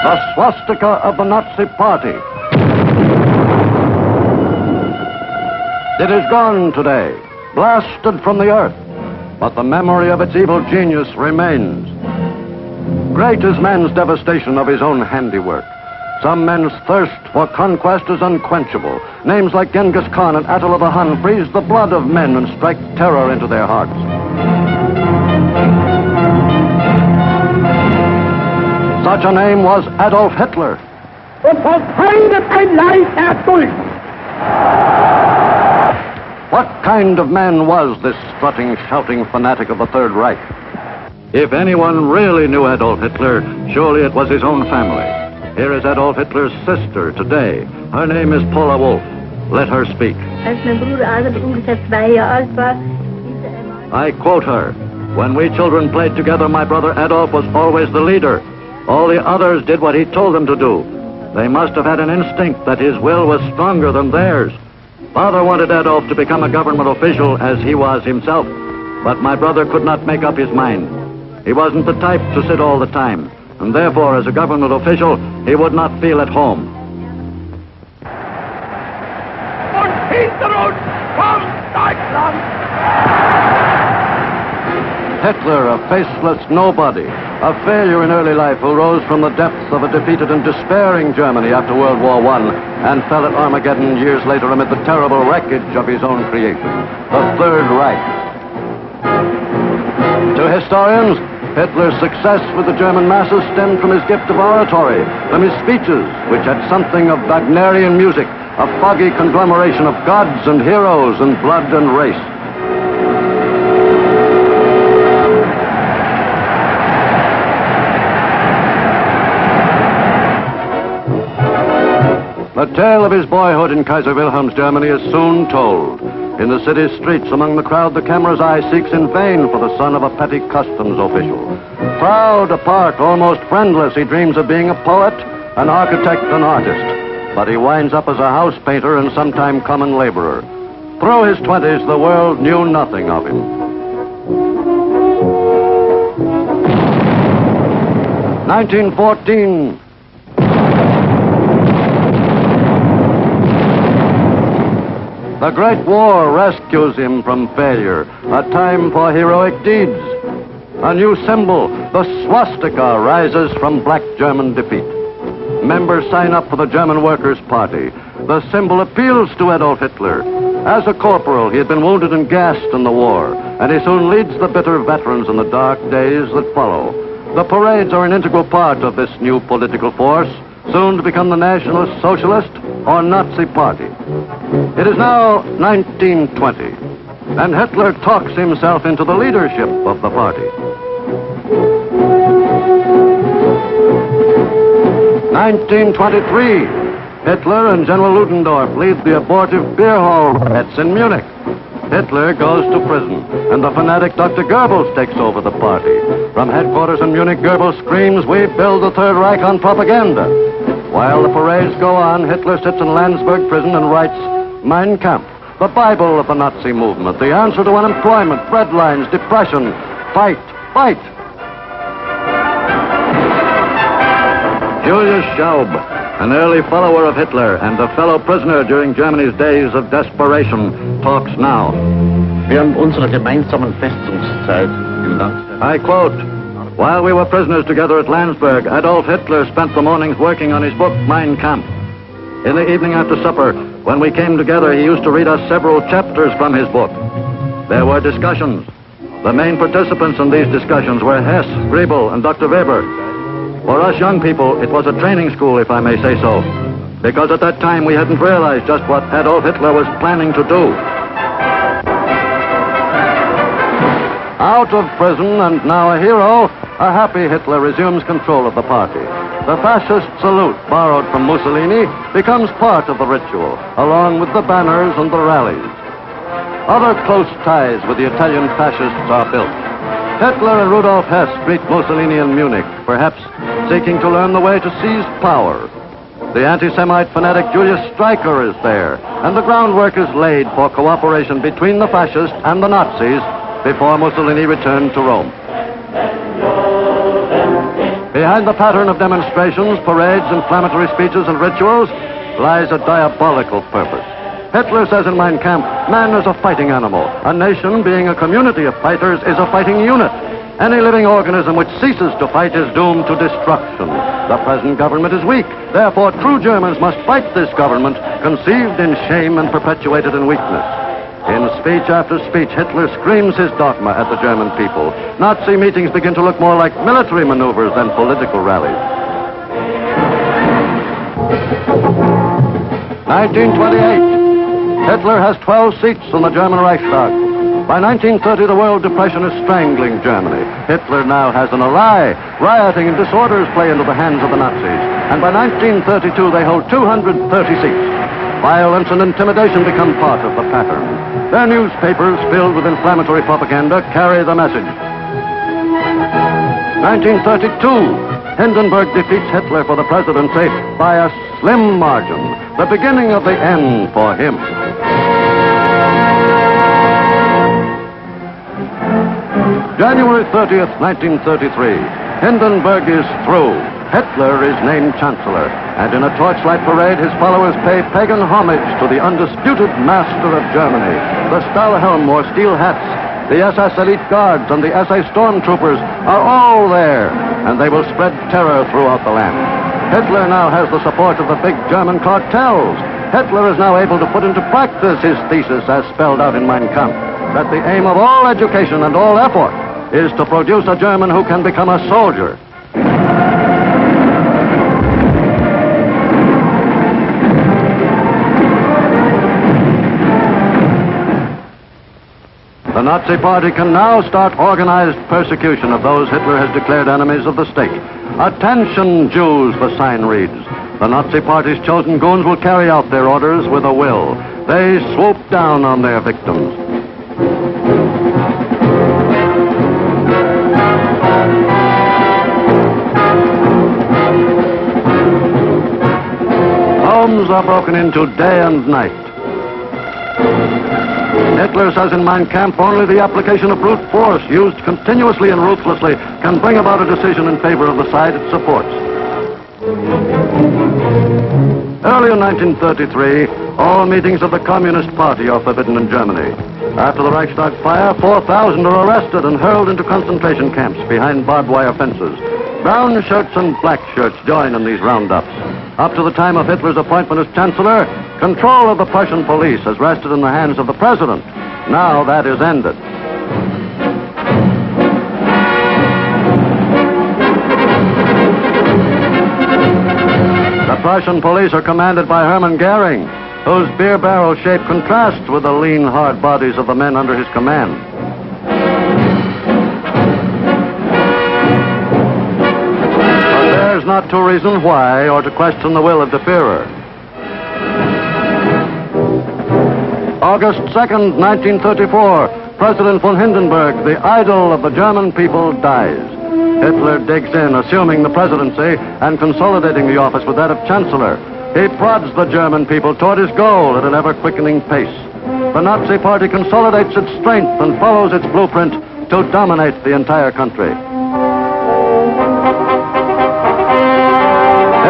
The swastika of the Nazi Party. It is gone today, blasted from the earth, but the memory of its evil genius remains. Great is man's devastation of his own handiwork. Some men's thirst for conquest is unquenchable. Names like Genghis Khan and Attila the Hun freeze the blood of men and strike terror into their hearts. Such a name was Adolf Hitler. What kind of man was this strutting, shouting fanatic of the Third Reich? If anyone really knew Adolf Hitler, surely it was his own family. Here is Adolf Hitler's sister today. Her name is Paula Wolf. Let her speak. I quote her. When we children played together, my brother Adolf was always the leader. All the others did what he told them to do. They must have had an instinct that his will was stronger than theirs. Father wanted Adolf to become a government official as he was himself, but my brother could not make up his mind. He wasn't the type to sit all the time, and therefore, as a government official, he would not feel at home. Hitler, a faceless nobody, a failure in early life who rose from the depths of a defeated and despairing Germany after World War I and fell at Armageddon years later amid the terrible wreckage of his own creation, the Third Reich. To historians, Hitler's success with the German masses stemmed from his gift of oratory, from his speeches, which had something of Wagnerian music, a foggy conglomeration of gods and heroes and blood and race. The tale of his boyhood in Kaiser Wilhelm's Germany is soon told. In the city's streets, among the crowd, the camera's eye seeks in vain for the son of a petty customs official. Proud, apart, almost friendless, he dreams of being a poet, an architect, an artist. But he winds up as a house painter and sometime common laborer. Through his 20s, the world knew nothing of him. 1914. The Great War rescues him from failure, a time for heroic deeds. A new symbol, the swastika, rises from black German defeat. Members sign up for the German Workers' Party. The symbol appeals to Adolf Hitler. As a corporal, he had been wounded and gassed in the war, and he soon leads the bitter veterans in the dark days that follow. The parades are an integral part of this new political force, soon to become the Nationalist Socialist or Nazi Party. It is now 1920, and Hitler talks himself into the leadership of the party. 1923, Hitler and General Ludendorff lead the abortive beer hall riots in Munich. Hitler goes to prison, and the fanatic Dr. Goebbels takes over the party. From headquarters in Munich, Goebbels screams, "We build the Third Reich on propaganda." While the parades go on, Hitler sits in Landsberg prison and writes Mein Kampf, the Bible of the Nazi movement, the answer to unemployment, breadlines, depression. Fight, fight. Julius Schaub, an early follower of Hitler and a fellow prisoner during Germany's days of desperation, talks now. Während unserer gemeinsamen Festungszeit in Landsberg. I quote, "While we were prisoners together at Landsberg, Adolf Hitler spent the mornings working on his book, Mein Kampf. In the evening after supper, when we came together, he used to read us several chapters from his book. There were discussions. The main participants in these discussions were Hess, Griebel, and Dr. Weber. For us young people, it was a training school, if I may say so, because at that time we hadn't realized just what Adolf Hitler was planning to do." Out of prison and now a hero, a happy Hitler resumes control of the party. The fascist salute, borrowed from Mussolini, becomes part of the ritual, along with the banners and the rallies. Other close ties with the Italian fascists are built. Hitler and Rudolf Hess greet Mussolini in Munich, perhaps seeking to learn the way to seize power. The anti-Semite fanatic Julius Streicher is there, and the groundwork is laid for cooperation between the fascists and the Nazis before Mussolini returned to Rome. Behind Behind the pattern of demonstrations, parades, inflammatory speeches, and rituals lies a diabolical purpose. Hitler says in Mein Kampf, man is a fighting animal. A nation, being a community of fighters, is a fighting unit. Any living organism which ceases to fight is doomed to destruction. The present government is weak. Therefore, true Germans must fight this government, conceived in shame and perpetuated in weakness. In speech after speech, Hitler screams his dogma at the German people. Nazi meetings begin to look more like military maneuvers than political rallies. 1928. Hitler has 12 seats in the German Reichstag. By 1930, the world depression is strangling Germany. Hitler now has an ally. Rioting and disorders play into the hands of the Nazis. And by 1932, they hold 230 seats. Violence and intimidation become part of the pattern. Their newspapers, filled with inflammatory propaganda, carry the message. 1932, Hindenburg defeats Hitler for the presidency by a slim margin, the beginning of the end for him. January 30th, 1933, Hindenburg is through. Hitler is named Chancellor, and in a torchlight parade, his followers pay pagan homage to the undisputed master of Germany. The Stahlhelm or steel hats, the SS Elite Guards, and the SA Stormtroopers are all there, and they will spread terror throughout the land. Hitler now has the support of the big German cartels. Hitler is now able to put into practice his thesis as spelled out in Mein Kampf, that the aim of all education and all effort is to produce a German who can become a soldier. The Nazi Party can now start organized persecution of those Hitler has declared enemies of the state. Attention, Jews, the sign reads. The Nazi Party's chosen goons will carry out their orders with a will. They swoop down on their victims. Homes are broken into day and night. Hitler says in Mein Kampf, only the application of brute force, used continuously and ruthlessly, can bring about a decision in favor of the side it supports. Early in 1933, all meetings of the Communist Party are forbidden in Germany. After the Reichstag fire, 4,000 are arrested and hurled into concentration camps behind barbed wire fences. Brown shirts and black shirts join in these roundups. Up to the time of Hitler's appointment as Chancellor, control of the Prussian police has rested in the hands of the President. Now that is ended. The Prussian police are commanded by Hermann Goering, whose beer barrel shape contrasts with the lean, hard bodies of the men under his command. But there's not to reason why or to question the will of the Führer. August 2nd, 1934, President von Hindenburg, the idol of the German people, dies. Hitler digs in, assuming the presidency and consolidating the office with that of Chancellor. He prods the German people toward his goal at an ever-quickening pace. The Nazi Party consolidates its strength and follows its blueprint to dominate the entire country.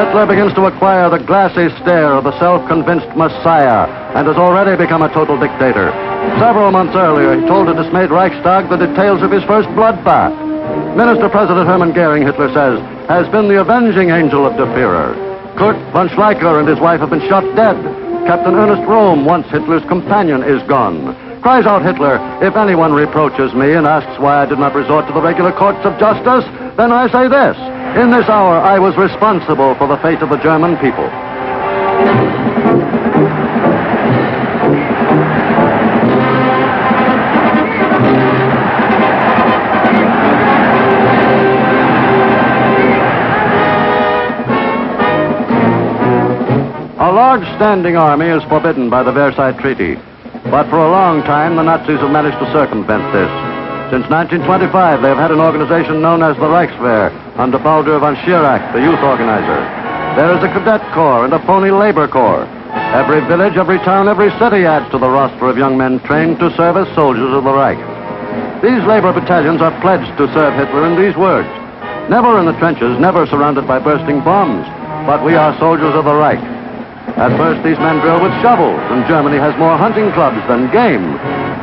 Hitler begins to acquire the glassy stare of the self-convinced messiah and has already become a total dictator. Several months earlier, he told a dismayed Reichstag the details of his first bloodbath. Minister-President Hermann Goering, Hitler says, has been the avenging angel of the Führer. Kurt von Schleicher and his wife have been shot dead. Captain Ernest Röhm, once Hitler's companion, is gone. Cries out Hitler, if anyone reproaches me and asks why I did not resort to the regular courts of justice, then I say this. In this hour, I was responsible for the fate of the German people. A large standing army is forbidden by the Versailles Treaty. But for a long time, the Nazis have managed to circumvent this. Since 1925, they have had an organization known as the Reichswehr, under Baldur von Schirach, the youth organizer. There is a cadet corps and a phony labor corps. Every village, every town, every city adds to the roster of young men trained to serve as soldiers of the Reich. These labor battalions are pledged to serve Hitler in these words. Never in the trenches, never surrounded by bursting bombs. But we are soldiers of the Reich. At first, these men drill with shovels, and Germany has more hunting clubs than game,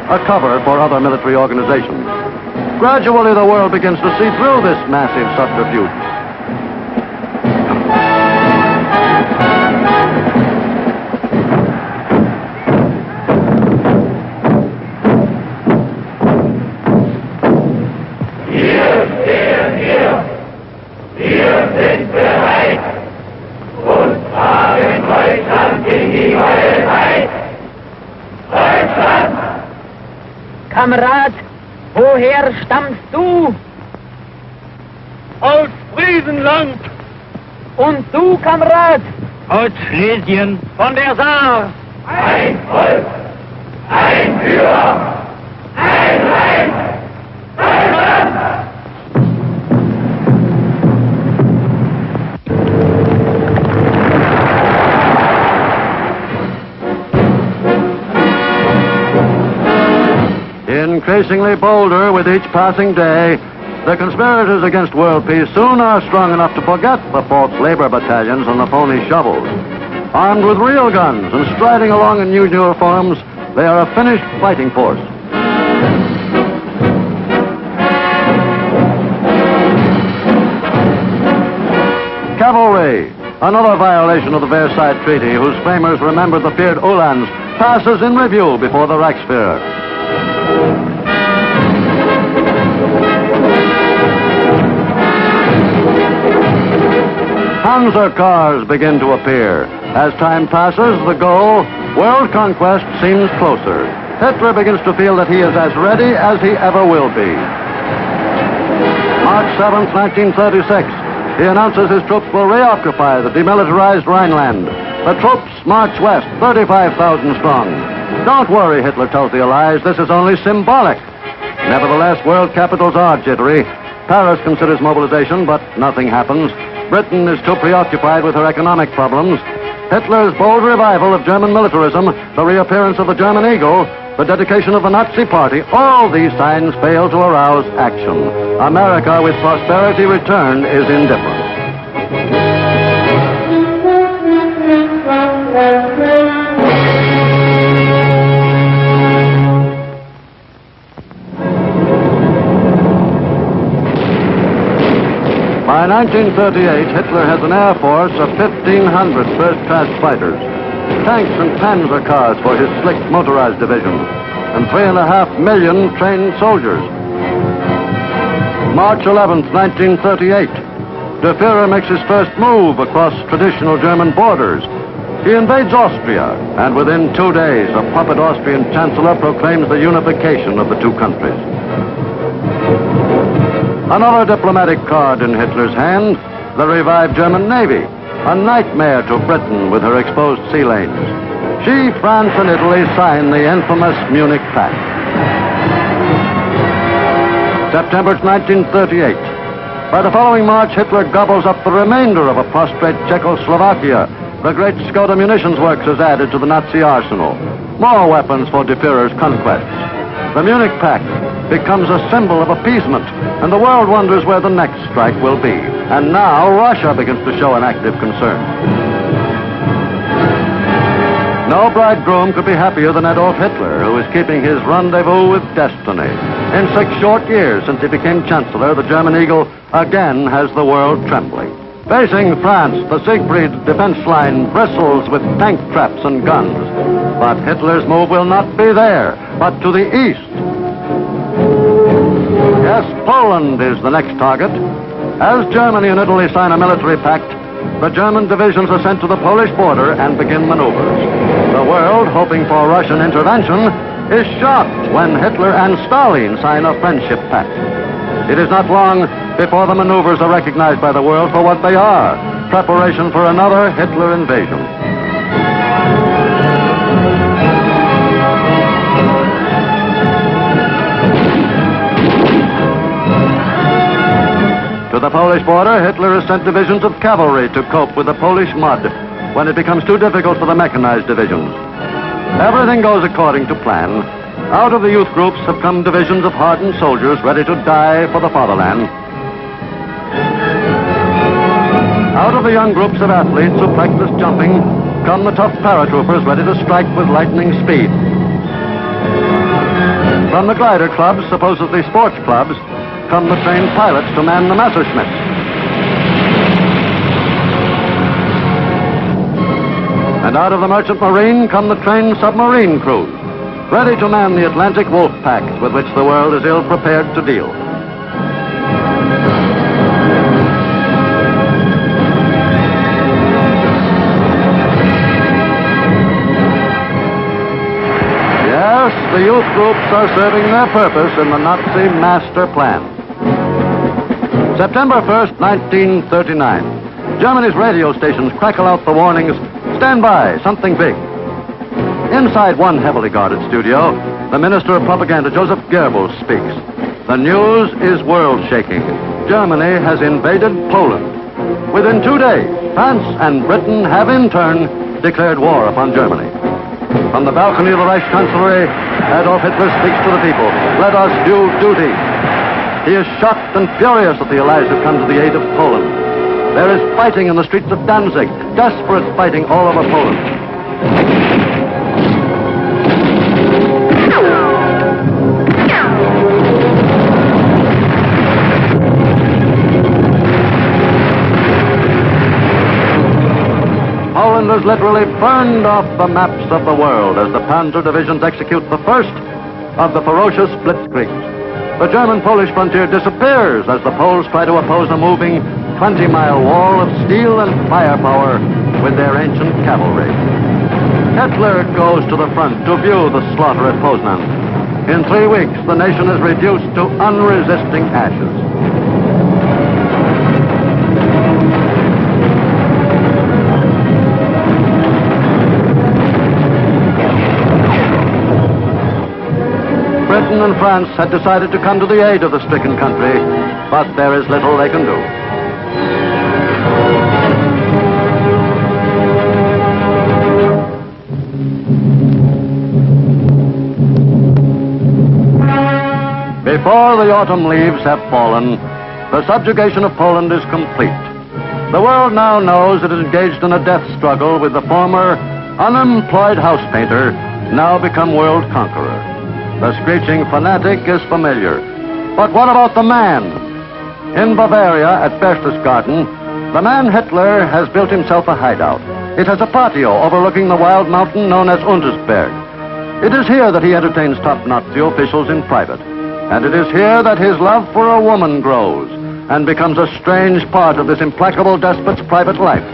a cover for other military organizations. Gradually, the world begins to see through this massive subterfuge. Wir sind bereit und tragen Deutschland in die neue Zeit. Deutschland! Kamerad, woher stammst du? Aus Friesenland. Und du, Kamerad? Aus Schlesien. Von der Saar. Ein Volk, ein Führer, ein Reich, Deutschland! Increasingly bolder with each passing day, the conspirators against world peace soon are strong enough to forget the false labor battalions and the phony shovels. Armed with real guns and striding along in new uniforms, they are a finished fighting force. Cavalry, another violation of the Versailles Treaty, whose framers remembered the feared Uhlans, passes in review before the Reichsführer. Panzer cars begin to appear. As time passes, the goal, world conquest, seems closer. Hitler begins to feel that he is as ready as he ever will be. March 7th, 1936. He announces his troops will reoccupy the demilitarized Rhineland. The troops march west, 35,000 strong. Don't worry, Hitler tells the Allies, this is only symbolic. Nevertheless, world capitals are jittery. Paris considers mobilization, but nothing happens. Britain is too preoccupied with her economic problems. Hitler's bold revival of German militarism, the reappearance of the German eagle, the dedication of the Nazi Party, all these signs fail to arouse action. America, with prosperity returned, is indifferent. By 1938, Hitler has an air force of 1,500 first-class fighters, tanks and panzer cars for his slick motorized division, and 3.5 million trained soldiers. March 11th, 1938, the Führer makes his first move across traditional German borders. He invades Austria, and within 2 days, a puppet Austrian chancellor proclaims the unification of the two countries. Another diplomatic card in Hitler's hand, the revived German Navy, a nightmare to Britain with her exposed sea lanes. She, France, and Italy sign the infamous Munich Pact. September 1938. By the following March, Hitler gobbles up the remainder of a prostrate Czechoslovakia. The great Skoda munitions works is added to the Nazi arsenal. More weapons for the Führer's conquests. The Munich Pact becomes a symbol of appeasement, and the world wonders where the next strike will be. And now Russia begins to show an active concern. No bridegroom could be happier than Adolf Hitler, who is keeping his rendezvous with destiny. In 6 short years since he became chancellor, the German eagle again has the world trembling. Facing France, the Siegfried defense line bristles with tank traps and guns. But Hitler's move will not be there, but to the east. Yes, Poland is the next target. As Germany and Italy sign a military pact, the German divisions are sent to the Polish border and begin maneuvers. The world, hoping for Russian intervention, is shocked when Hitler and Stalin sign a friendship pact. It is not long before the maneuvers are recognized by the world for what they are, preparation for another Hitler invasion. To the Polish border, Hitler has sent divisions of cavalry to cope with the Polish mud when it becomes too difficult for the mechanized divisions. Everything goes according to plan. Out of the youth groups have come divisions of hardened soldiers ready to die for the fatherland. of the young groups of athletes who practice jumping come the tough paratroopers ready to strike with lightning speed. From the glider clubs, supposedly sports clubs, come the trained pilots to man the Messerschmitts. And out of the merchant marine come the trained submarine crews, ready to man the Atlantic wolf packs with which the world is ill prepared to deal. Yes, the youth groups are serving their purpose in the Nazi master plan. September 1st, 1939. Germany's radio stations crackle out the warnings, "Stand by, something big." Inside one heavily guarded studio, the Minister of Propaganda, Joseph Goebbels, speaks. The news is world-shaking. Germany has invaded Poland. Within 2 days, France and Britain have in turn declared war upon Germany. From the balcony of the Reich Chancellery, Adolf Hitler speaks to the people. Let us do duty. He is shocked and furious that the Allies have come to the aid of Poland. There is fighting in the streets of Danzig, desperate fighting all over Poland. Poland is literally burned off the maps of the world as the Panzer divisions execute the first of the ferocious blitzkriegs. The German-Polish frontier disappears as the Poles try to oppose a moving 20-mile wall of steel and firepower with their ancient cavalry. Hitler goes to the front to view the slaughter at Poznan. In 3 weeks, the nation is reduced to unresisting ashes. Britain and France had decided to come to the aid of the stricken country, but there is little they can do. Before the autumn leaves have fallen, the subjugation of Poland is complete. The world now knows it is engaged in a death struggle with the former unemployed house painter, now become world conqueror. The screeching fanatic is familiar. But what about the man? In Bavaria, at Berchtesgaden, the man Hitler has built himself a hideout. It has a patio overlooking the wild mountain known as Untersberg. It is here that he entertains top Nazi officials in private. And it is here that his love for a woman grows and becomes a strange part of this implacable despot's private life.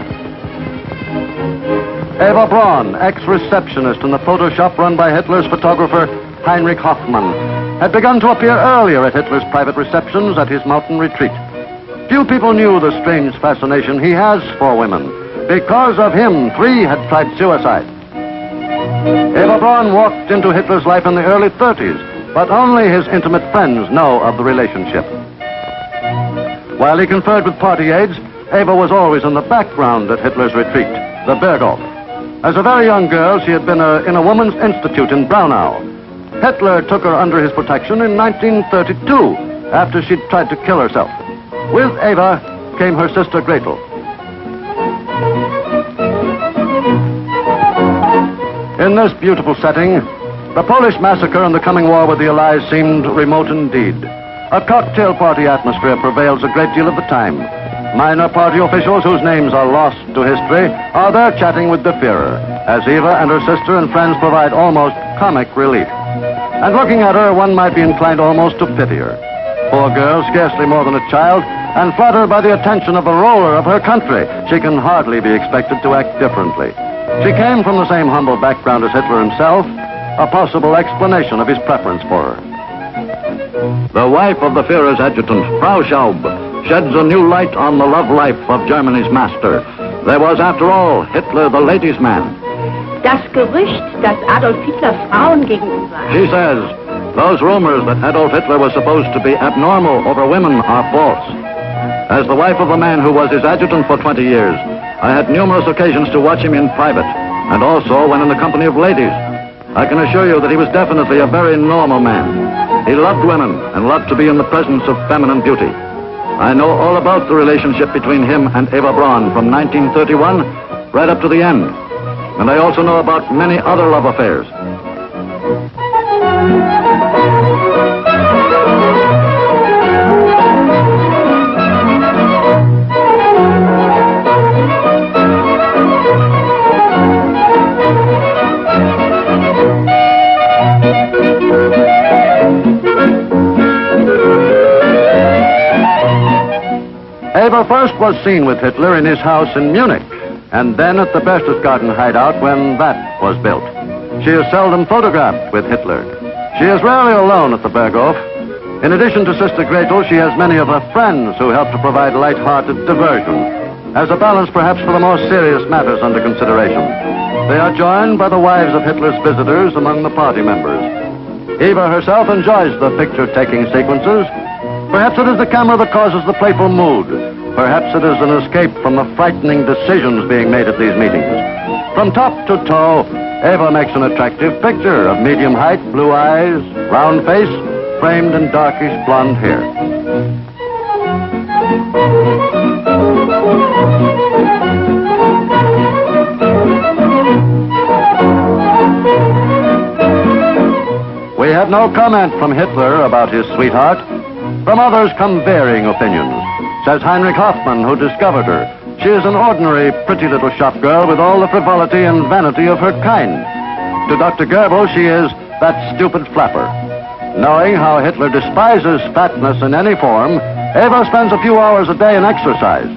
Eva Braun, ex-receptionist in the photo shop run by Hitler's photographer Heinrich Hoffmann, had begun to appear earlier at Hitler's private receptions at his mountain retreat. Few people knew the strange fascination he has for women. Because of him, 3 had tried suicide. Eva Braun walked into Hitler's life in the early 30s, but only his intimate friends know of the relationship. While he conferred with party aides, Eva was always in the background at Hitler's retreat, the Berghof. As a very young girl, she had been in a woman's institute in Braunau. Hitler took her under his protection in 1932, after she'd tried to kill herself. With Eva came her sister Gretel. In this beautiful setting, the Polish massacre and the coming war with the Allies seemed remote indeed. A cocktail party atmosphere prevails a great deal of the time. Minor party officials whose names are lost to history are there chatting with the Führer, as Eva and her sister and friends provide almost comic relief. And looking at her, one might be inclined almost to pity her. Poor girl, scarcely more than a child, and flattered by the attention of the ruler of her country, she can hardly be expected to act differently. She came from the same humble background as Hitler himself, a possible explanation of his preference for her. The wife of the Führer's adjutant, Frau Schaub, sheds a new light on the love life of Germany's master. There was, after all, Hitler the ladies' man. Das Gerücht, dass Adolf Hitler Frauen gegenüber... She says, those rumors that Adolf Hitler was supposed to be abnormal over women are false. As the wife of a man who was his adjutant for 20 years, I had numerous occasions to watch him in private, and also when in the company of ladies. I can assure you that he was definitely a very normal man. He loved women and loved to be in the presence of feminine beauty. I know all about the relationship between him and Eva Braun from 1931 right up to the end. And I also know about many other love affairs. Eva first was seen with Hitler in his house in Munich, and then at the Berchtesgaden hideout when that was built. She is seldom photographed with Hitler. She is rarely alone at the Berghof. In addition to Sister Gretel, she has many of her friends who help to provide light-hearted diversion, as a balance perhaps for the more serious matters under consideration. They are joined by the wives of Hitler's visitors among the party members. Eva herself enjoys the picture-taking sequences. Perhaps it is the camera that causes the playful mood. Perhaps it is an escape from the frightening decisions being made at these meetings. From top to toe, Eva makes an attractive picture of medium height, blue eyes, round face, framed in darkish blonde hair. We have no comment from Hitler about his sweetheart. From others come varying opinions. Says Heinrich Hoffmann, who discovered her. She is an ordinary, pretty little shop girl with all the frivolity and vanity of her kind. To Dr. Goebbels, she is that stupid flapper. Knowing how Hitler despises fatness in any form, Eva spends a few hours a day in exercise.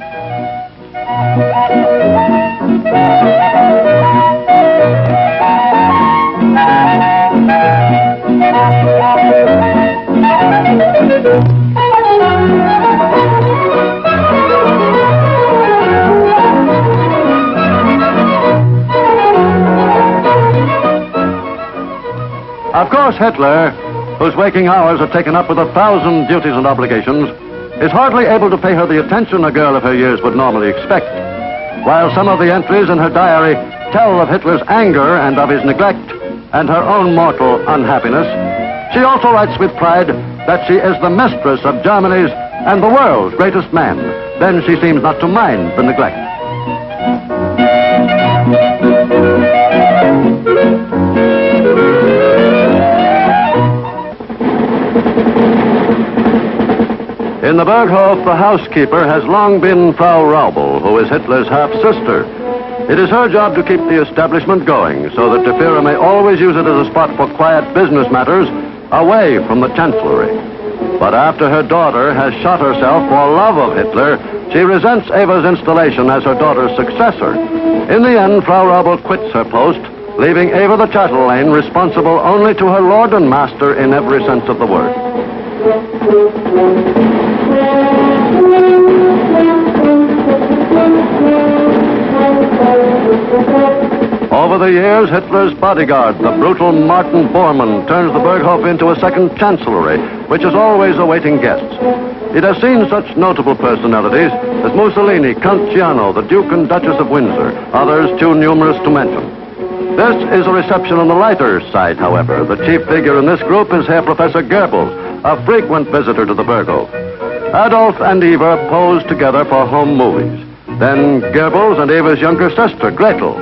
Of course, Hitler, whose waking hours are taken up with 1,000 duties and obligations, is hardly able to pay her the attention a girl of her years would normally expect. While some of the entries in her diary tell of Hitler's anger and of his neglect and her own mortal unhappiness, she also writes with pride that she is the mistress of Germany's and the world's greatest man. Then she seems not to mind the neglect. In the Berghof, the housekeeper has long been Frau Raubel, who is Hitler's half-sister. It is her job to keep the establishment going so that De Fuhrer may always use it as a spot for quiet business matters away from the chancellery. But after her daughter has shot herself for love of Hitler, she resents Eva's installation as her daughter's successor. In the end, Frau Raubel quits her post, leaving Eva the chatelaine responsible only to her lord and master in every sense of the word. Over the years, Hitler's bodyguard, the brutal Martin Bormann, turns the Berghof into a second chancellery, which is always awaiting guests. It has seen such notable personalities as Mussolini, Count Ciano, the Duke and Duchess of Windsor, others too numerous to mention. This is a reception on the lighter side, however. The chief figure in this group is Herr Professor Goebbels, a frequent visitor to the Berghof. Adolf and Eva pose together for home movies. Then Goebbels and Eva's younger sister, Gretel.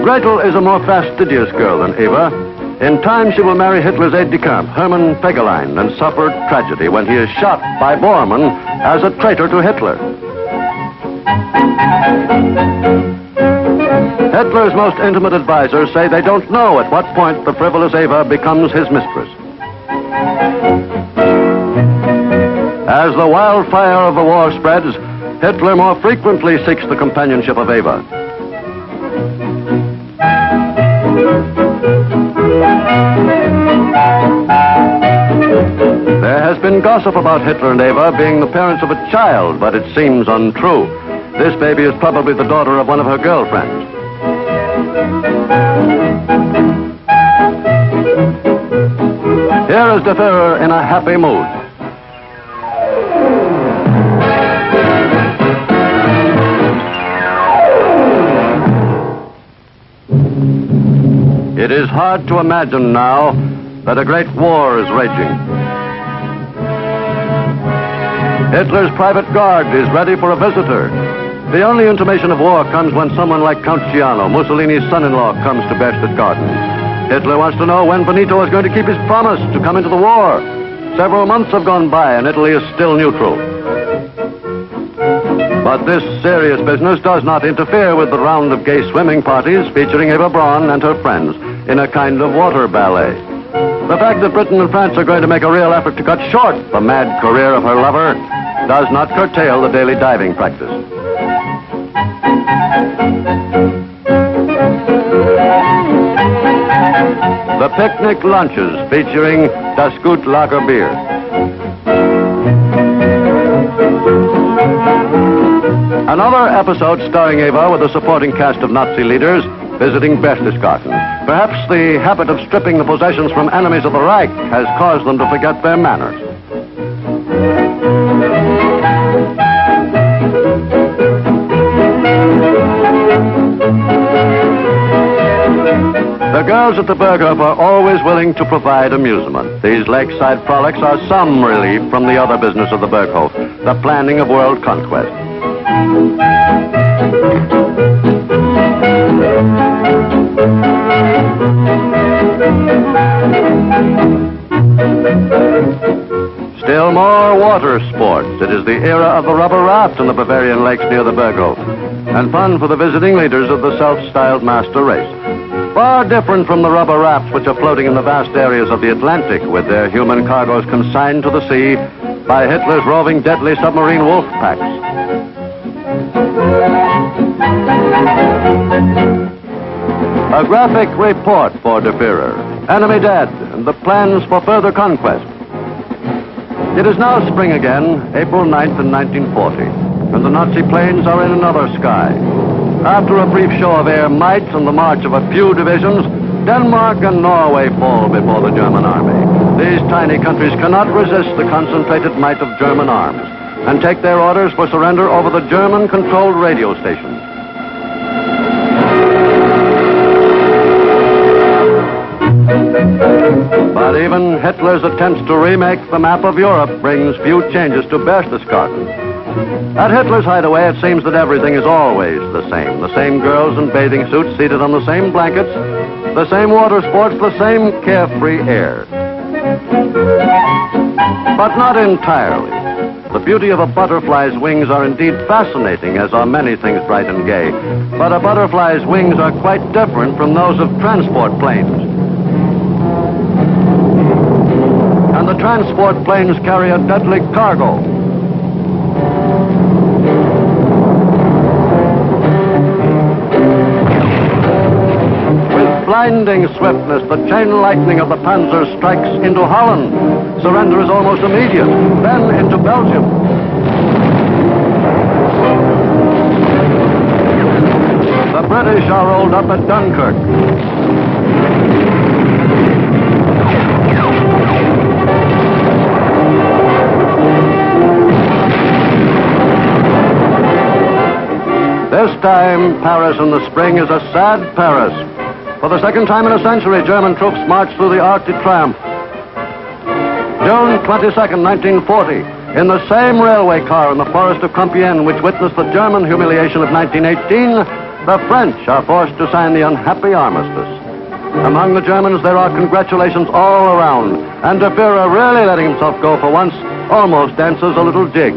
Gretel is a more fastidious girl than Eva. In time, she will marry Hitler's aide-de-camp, Hermann Fegelein, and suffer tragedy when he is shot by Bormann as a traitor to Hitler. Hitler's most intimate advisors say they don't know at what point the frivolous Eva becomes his mistress. As the wildfire of the war spreads, Hitler more frequently seeks the companionship of Eva. There has been gossip about Hitler and Eva being the parents of a child, but it seems untrue. This baby is probably the daughter of one of her girlfriends. Here is De Fuhrer in a happy mood. It is hard to imagine now that a great war is raging. Hitler's private guard is ready for a visitor. The only intimation of war comes when someone like Count Ciano, Mussolini's son-in-law, comes to Berchtesgaden. Hitler wants to know when Benito is going to keep his promise to come into the war. Several months have gone by and Italy is still neutral. But this serious business does not interfere with the round of gay swimming parties featuring Eva Braun and her friends in a kind of water ballet. The fact that Britain and France are going to make a real effort to cut short the mad career of her lover does not curtail the daily diving practice. The picnic lunches featuring Das Gut Lager beer. Another episode starring Eva with a supporting cast of Nazi leaders visiting Berchtesgaden. Perhaps the habit of stripping the possessions from enemies of the Reich has caused them to forget their manners. The girls at the Berghof are always willing to provide amusement. These lakeside frolics are some relief from the other business of the Berghof, the planning of world conquest. Still more water sports. It is the era of the rubber raft in the Bavarian lakes near the Berghof, and fun for the visiting leaders of the self-styled master race. Far different from the rubber rafts which are floating in the vast areas of the Atlantic with their human cargoes consigned to the sea by Hitler's roving deadly submarine wolf packs. A graphic report for Der Führer, enemy dead, and the plans for further conquest. It is now spring again, April 9th in 1940, and the Nazi planes are in another sky. After a brief show of air might and the march of a few divisions, Denmark and Norway fall before the German army. These tiny countries cannot resist the concentrated might of German arms and take their orders for surrender over the German-controlled radio stations. But even Hitler's attempts to remake the map of Europe brings few changes to Berchtesgaden. At Hitler's hideaway, it seems that everything is always the same. The same girls in bathing suits seated on the same blankets, the same water sports, the same carefree air. But not entirely. The beauty of a butterfly's wings are indeed fascinating, as are many things bright and gay. But a butterfly's wings are quite different from those of transport planes. And the transport planes carry a deadly cargo. With blinding swiftness, the chain lightning of the Panzer strikes into Holland. Surrender is almost immediate, then into Belgium. The British are rolled up at Dunkirk. This time, Paris in the spring is a sad Paris. For the second time in a century, German troops march through the Arc de Triomphe. June 22nd, 1940, in the same railway car in the forest of Compiègne which witnessed the German humiliation of 1918, the French are forced to sign the unhappy armistice. Among the Germans, there are congratulations all around, and Der Führer, really letting himself go for once, almost dances a little jig.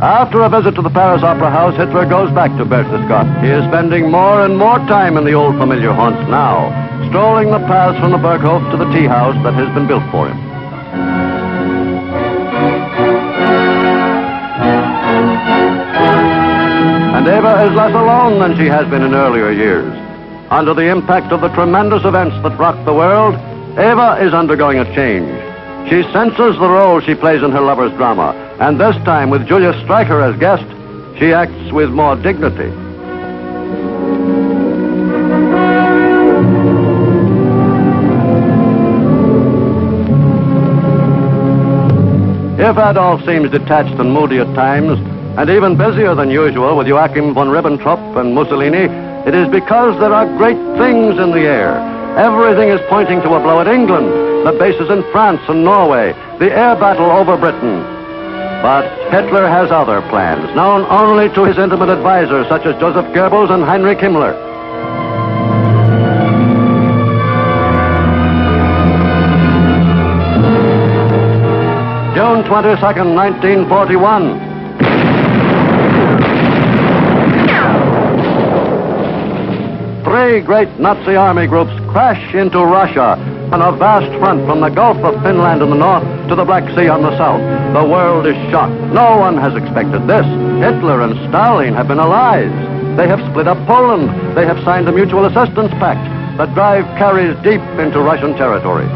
After a visit to the Paris Opera House, Hitler goes back to Berchtesgaden. He is spending more and more time in the old familiar haunts now, strolling the paths from the Berghof to the tea house that has been built for him. And Eva is less alone than she has been in earlier years. Under the impact of the tremendous events that rock the world, Eva is undergoing a change. She senses the role she plays in her lover's drama, and this time, with Julius Streicher as guest, she acts with more dignity. If Adolf seems detached and moody at times, and even busier than usual with Joachim von Ribbentrop and Mussolini, it is because there are great things in the air. Everything is pointing to a blow at England, the bases in France and Norway, the air battle over Britain. But Hitler has other plans, known only to his intimate advisors such as Joseph Goebbels and Heinrich Himmler. June 22nd, 1941. Three great Nazi army groups crash into Russia on a vast front from the Gulf of Finland in the north to the Black Sea on the south. The world is shocked. No one has expected this. Hitler and Stalin have been allies. They have split up Poland. They have signed a mutual assistance pact. The drive carries deep into Russian territory.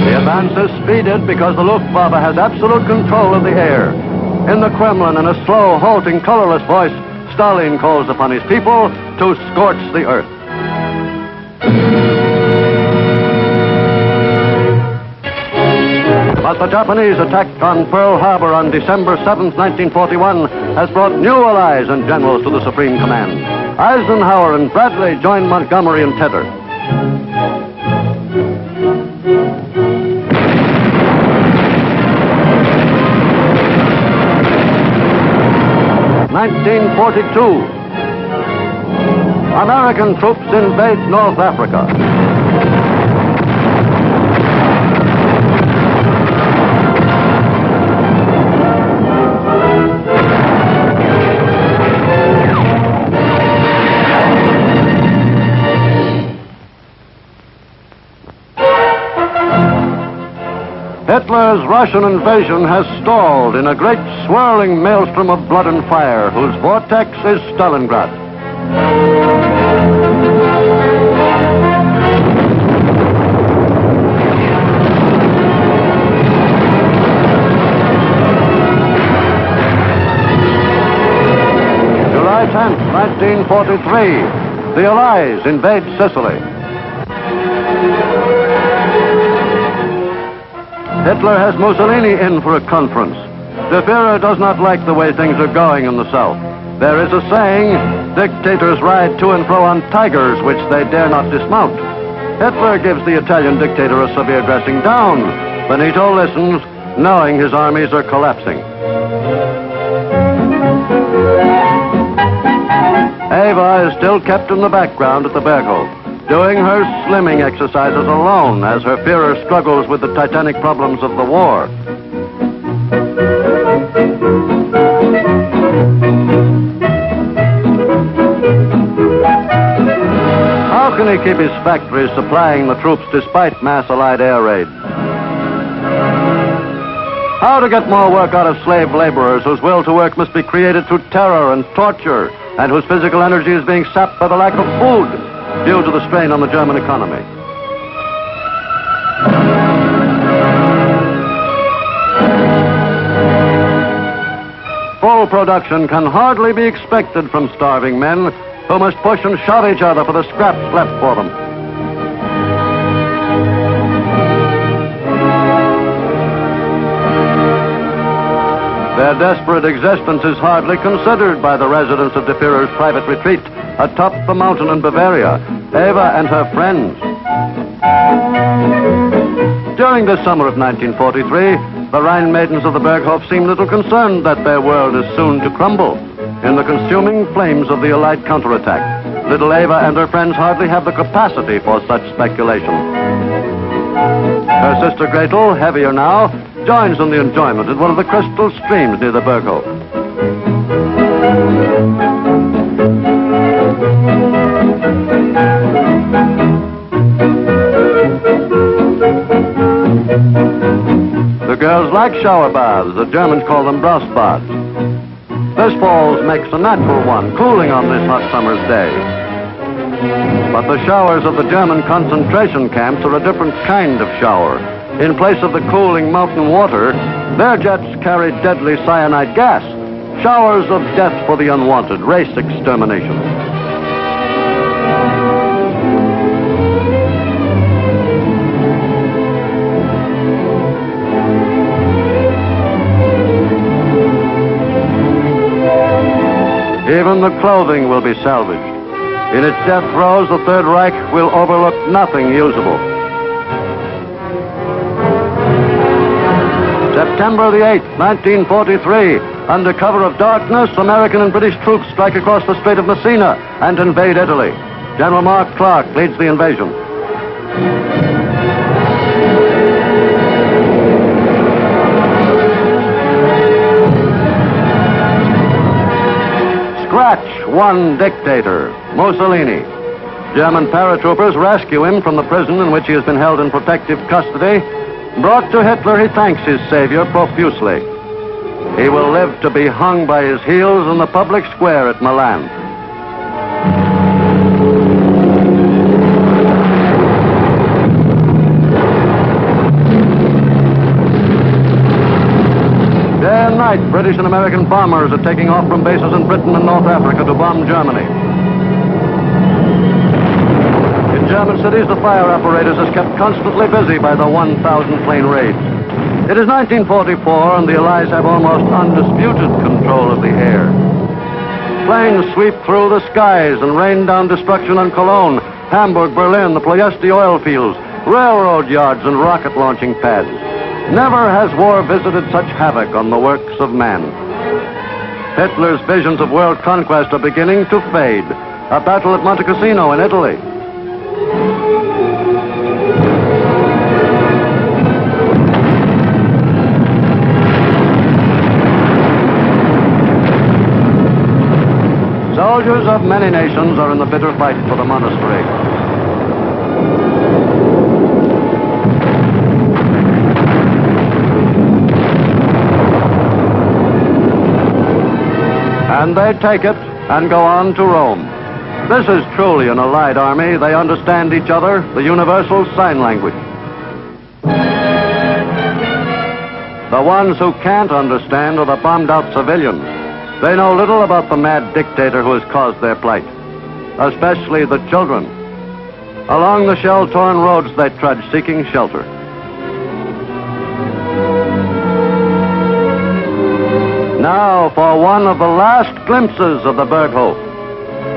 The advance is speeded because the Luftwaffe has absolute control of the air. In the Kremlin, in a slow, halting, colorless voice, Stalin calls upon his people to scorch the earth. But the Japanese attack on Pearl Harbor on December 7th, 1941, has brought new allies and generals to the Supreme Command. Eisenhower and Bradley join Montgomery and Tedder. 1942. American troops invade North Africa. Hitler's Russian invasion has stalled in a great swirling maelstrom of blood and fire whose vortex is Stalingrad. July 10th, 1943, the Allies invade Sicily. Hitler has Mussolini in for a conference. The Führer does not like the way things are going in the South. There is a saying, dictators ride to and fro on tigers which they dare not dismount. Hitler gives the Italian dictator a severe dressing down. Benito listens, knowing his armies are collapsing. Eva is still kept in the background at the Berghof, doing her slimming exercises alone as her Führer struggles with the titanic problems of the war. How can he keep his factories supplying the troops despite mass Allied air raids? How to get more work out of slave laborers whose will to work must be created through terror and torture, and whose physical energy is being sapped by the lack of food due to the strain on the German economy. Full production can hardly be expected from starving men who must push and shove each other for the scraps left for them. Their desperate existence is hardly considered by the residents of the Führer's private retreat atop the mountain in Bavaria, Eva and her friends. During the summer of 1943, the Rhine maidens of the Berghof seem little concerned that their world is soon to crumble in the consuming flames of the Allied counterattack. Little Eva and her friends hardly have the capacity for such speculation. Her sister Gretel, heavier now, joins in the enjoyment at one of the crystal streams near the Berghof. The girls like shower baths. The Germans call them Brust baths. This falls makes a natural one, cooling on this hot summer's day. But the showers of the German concentration camps are a different kind of shower. In place of the cooling mountain water, their jets carry deadly cyanide gas, showers of death for the unwanted, race extermination. the clothing will be salvaged. In its death throes, the Third Reich will overlook nothing usable. September the 8th, 1943, under cover of darkness, American and British troops strike across the Strait of Messina and invade Italy. General Mark Clark leads the invasion. Scratch one dictator, Mussolini. German paratroopers rescue him from the prison in which he has been held in protective custody. Brought to Hitler, he thanks his savior profusely. He will live to be hung by his heels in the public square at Milan. Day and night, British and American bombers are taking off from bases in Britain and North Africa to bomb Germany. In German cities, the fire apparatus is kept constantly busy by the 1,000 plane raids. It is 1944, and the Allies have almost undisputed control of the air. Planes sweep through the skies and rain down destruction on Cologne, Hamburg, Berlin, the Ploiesti oil fields, railroad yards, and rocket launching pads. Never has war visited such havoc on the works of man. Hitler's visions of world conquest are beginning to fade. A battle at Monte Cassino in Italy. Soldiers of many nations are in the bitter fight for the monastery. And they take it and go on to Rome. This is truly an allied army. They understand each other, the universal sign language. The ones who can't understand are the bombed-out civilians. They know little about the mad dictator who has caused their plight, especially the children. Along the shell-torn roads they trudge, seeking shelter. Now for one of the last glimpses of the Berghof.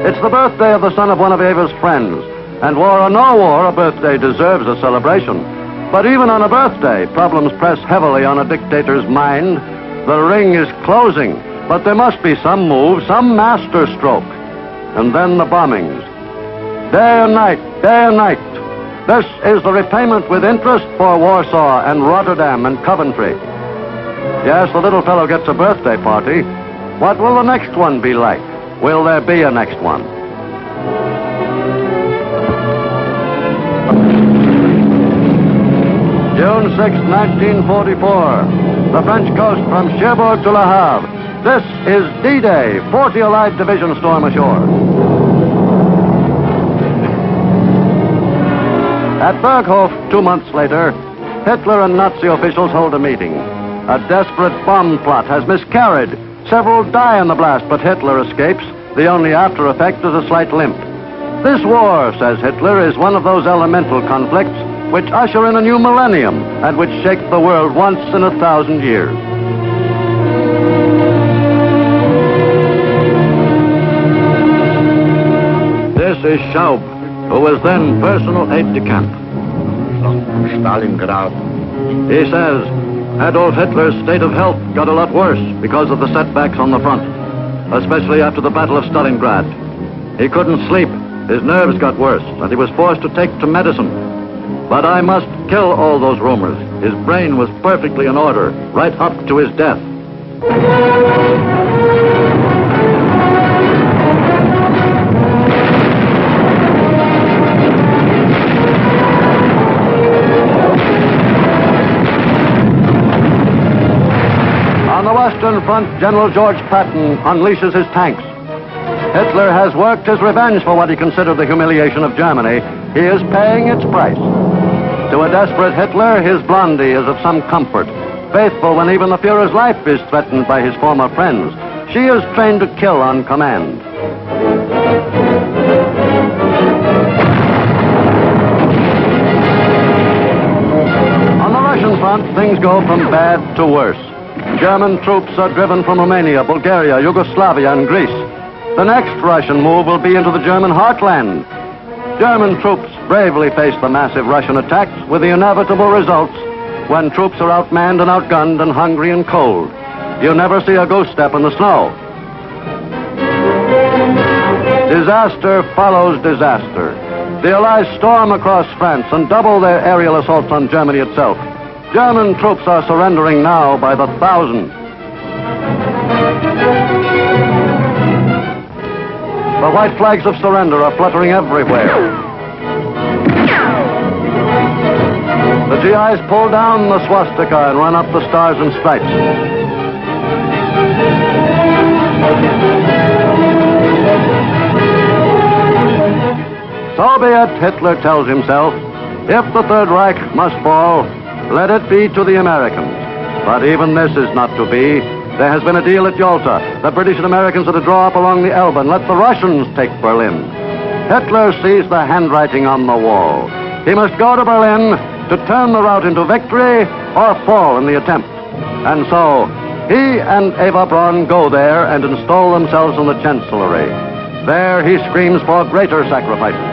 It's the birthday of the son of one of Eva's friends, and war or no war, a birthday deserves a celebration. But even on a birthday, problems press heavily on a dictator's mind. The ring is closing, but there must be some move, some master stroke. And then the bombings. Day and night, day and night. This is the repayment with interest for Warsaw and Rotterdam and Coventry. Yes, the little fellow gets a birthday party. What will the next one be like? Will there be a next one? June 6, 1944. The French coast from Cherbourg to Le Havre. This is D-Day. 40 Allied divisions storm ashore. At Berghof, 2 months later, Hitler and Nazi officials hold a meeting. A desperate bomb plot has miscarried. Several die in the blast, but Hitler escapes. The only after effect is a slight limp. This war, says Hitler, is one of those elemental conflicts which usher in a new millennium and which shake the world once in 1,000 years. This is Schaub, who was then personal aide-de-camp. Stalingrad. He says Adolf Hitler's state of health got a lot worse because of the setbacks on the front, especially after the Battle of Stalingrad. He couldn't sleep, his nerves got worse, and he was forced to take to medicine. But I must kill all those rumors. His brain was perfectly in order, right up to his death. On the Western Front, General George Patton unleashes his tanks. Hitler has worked his revenge for what he considered the humiliation of Germany. He is paying its price. To a desperate Hitler, his blondie is of some comfort, faithful when even the Fuhrer's life is threatened by his former friends. She is trained to kill on command. On the Russian front, things go from bad to worse. German troops are driven from Romania, Bulgaria, Yugoslavia, and Greece. The next Russian move will be into the German heartland. German troops bravely face the massive Russian attacks with the inevitable results when troops are outmanned and outgunned and hungry and cold. You never see a ghost step in the snow. Disaster follows disaster. The Allies storm across France and double their aerial assaults on Germany itself. German troops are surrendering now by the thousands. The white flags of surrender are fluttering everywhere. The GIs pull down the swastika and run up the stars and stripes. So be it, Hitler tells himself. If the Third Reich must fall, let it be to the Americans. But even this is not to be. There has been a deal at Yalta. The British and Americans are to draw up along the Elbe and let the Russians take Berlin. Hitler sees the handwriting on the wall. He must go to Berlin to turn the rout into victory or fall in the attempt. And so, he and Eva Braun go there and install themselves in the Chancellery. There he screams for greater sacrifices.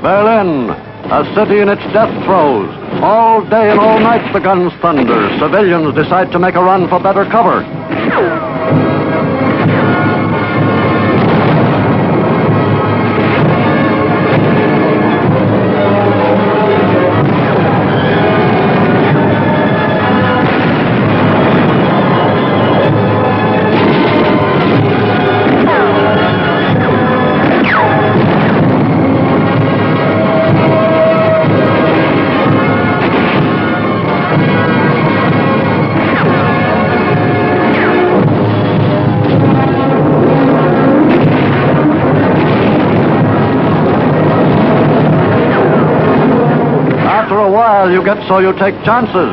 Berlin, a city in its death throes. All day and all night the guns thunder. Civilians decide to make a run for better cover. You get so you take chances.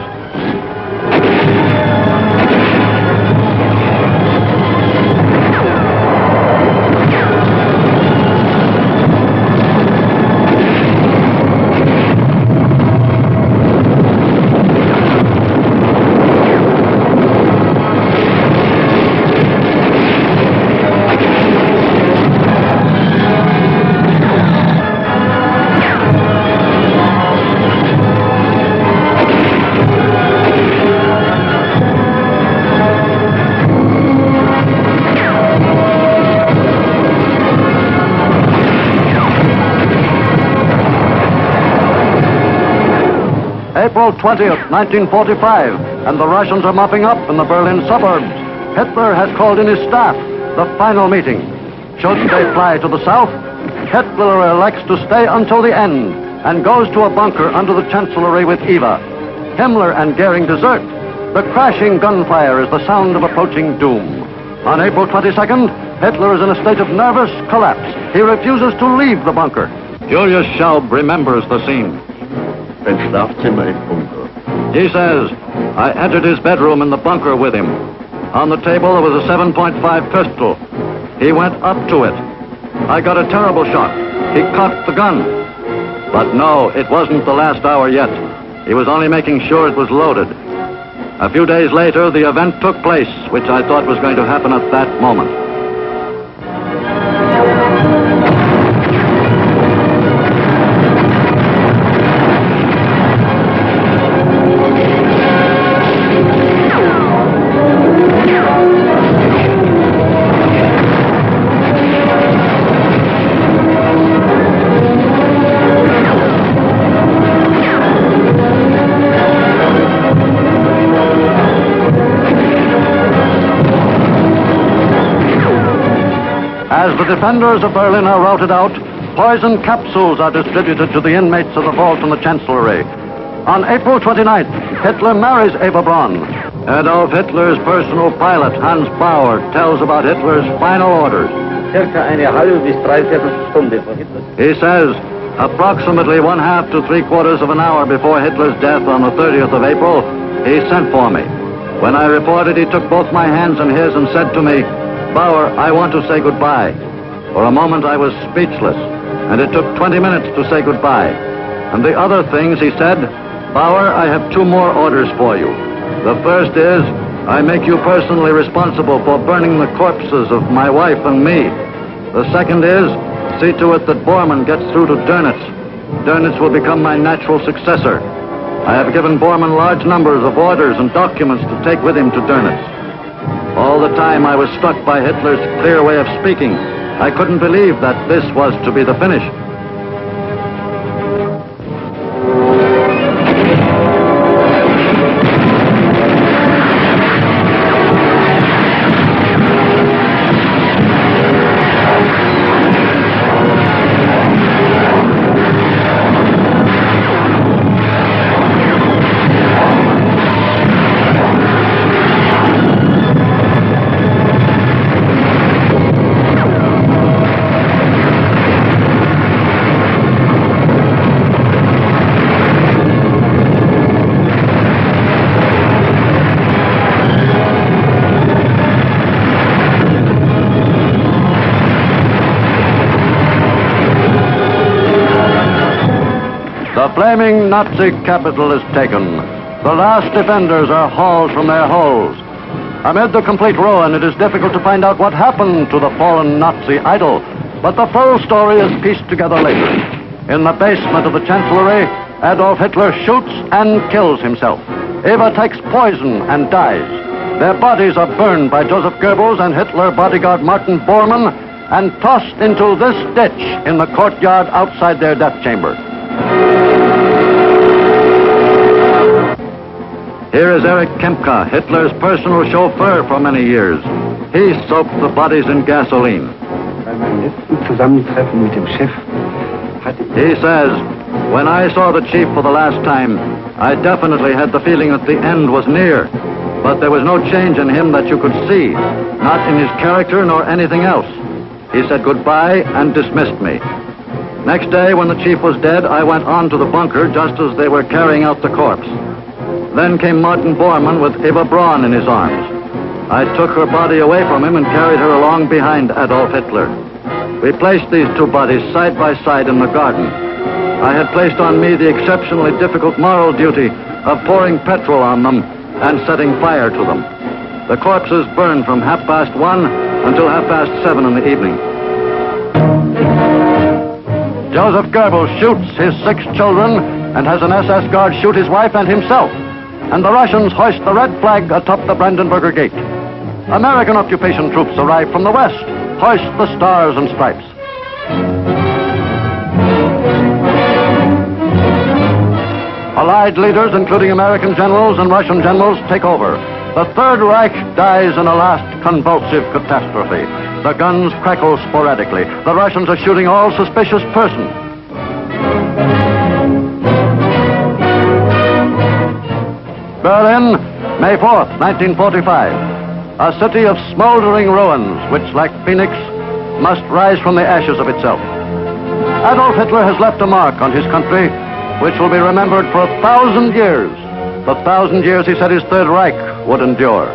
April 20th, 1945, and the Russians are mopping up in the Berlin suburbs. Hitler has called in his staff, the final meeting. Should they fly to the south, Hitler elects to stay until the end and goes to a bunker under the Chancellery with Eva. Himmler and Goering desert. The crashing gunfire is the sound of approaching doom. On April 22nd, Hitler is in a state of nervous collapse. He refuses to leave the bunker. Julius Schaub remembers the scene. Ein Schlafzimmer im Bunker. He says, I entered his bedroom in the bunker with him. On the table there was a 7.5 pistol. He went up to it. I got a terrible shock. He cocked the gun. But no, it wasn't the last hour yet. He was only making sure it was loaded. A few days later, the event took place, which I thought was going to happen at that moment. As the defenders of Berlin are routed out, poison capsules are distributed to the inmates of the vault in the Chancellery. On April 29th, Hitler marries Eva Braun. Adolf Hitler's personal pilot, Hans Bauer, tells about Hitler's final orders. Circa eine halbe bis dreiviertel Stunde vor Hitler. He says, approximately 1/2 to 3/4 of an hour before Hitler's death on the 30th of April, he sent for me. When I reported, he took both my hands in his and said to me, "Bauer, I want to say goodbye." For a moment I was speechless, and it took 20 minutes to say goodbye. And the other things he said, "Bauer, I have 2 more orders for you. The first is, I make you personally responsible for burning the corpses of my wife and me. The second is, see to it that Bormann gets through to Dönitz. Dönitz will become my natural successor. I have given Bormann large numbers of orders and documents to take with him to Dönitz." All the time I was struck by Hitler's clear way of speaking. I couldn't believe that this was to be the finish. The flaming Nazi capital is taken. The last defenders are hauled from their holes. Amid the complete ruin, it is difficult to find out what happened to the fallen Nazi idol, but the full story is pieced together later. In the basement of the Chancellery, Adolf Hitler shoots and kills himself. Eva takes poison and dies. Their bodies are burned by Joseph Goebbels and Hitler bodyguard Martin Bormann and tossed into this ditch in the courtyard outside their death chamber. Here is Erich Kempka, Hitler's personal chauffeur for many years. He soaked the bodies in gasoline. He says, "When I saw the chief for the last time, I definitely had the feeling that the end was near. But there was no change in him that you could see, not in his character nor anything else. He said goodbye and dismissed me. Next day, when the chief was dead, I went on to the bunker just as they were carrying out the corpse. Then came Martin Bormann with Eva Braun in his arms. I took her body away from him and carried her along behind Adolf Hitler. We placed these 2 bodies side by side in the garden. I had placed on me the exceptionally difficult moral duty of pouring petrol on them and setting fire to them. The corpses burned from 1:30 until 7:30 in the evening. Joseph Goebbels shoots his 6 children and has an SS guard shoot his wife and himself. And the Russians hoist the red flag atop the Brandenburger Gate. American occupation troops arrive from the west, hoist the stars and stripes. Allied leaders, including American generals and Russian generals, take over. The Third Reich dies in a last convulsive catastrophe. The guns crackle sporadically. The Russians are shooting all suspicious persons. Berlin, May 4th, 1945. A city of smoldering ruins, which, like Phoenix, must rise from the ashes of itself. Adolf Hitler has left a mark on his country, which will be remembered for 1,000 years. The 1,000 years he said his Third Reich would endure.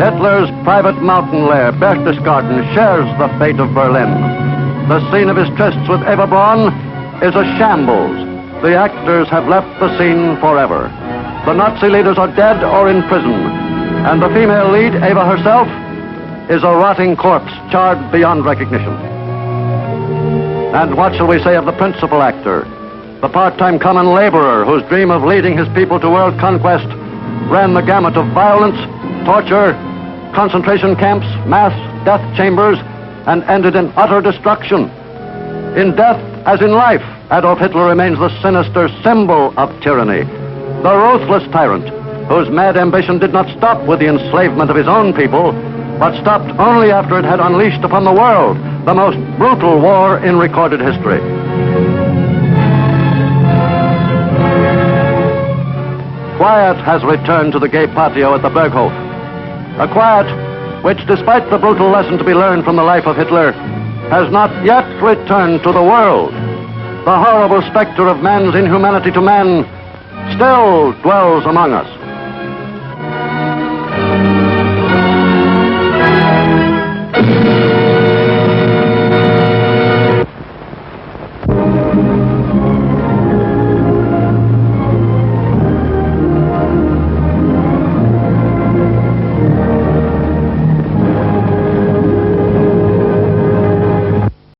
Hitler's private mountain lair, Berchtesgaden, shares the fate of Berlin. The scene of his trysts with Eva Braun is a shambles. The actors have left the scene forever. The Nazi leaders are dead or in prison, and the female lead, Eva herself, is a rotting corpse, charred beyond recognition. And what shall we say of the principal actor, the part-time common laborer whose dream of leading his people to world conquest ran the gamut of violence, torture, concentration camps, mass death chambers, and ended in utter destruction. In death, as in life, Adolf Hitler remains the sinister symbol of tyranny, the ruthless tyrant whose mad ambition did not stop with the enslavement of his own people, but stopped only after it had unleashed upon the world the most brutal war in recorded history. Quiet has returned to the gay patio at the Berghof. A quiet which, despite the brutal lesson to be learned from the life of Hitler, has not yet returned to the world. The horrible specter of man's inhumanity to man still dwells among us.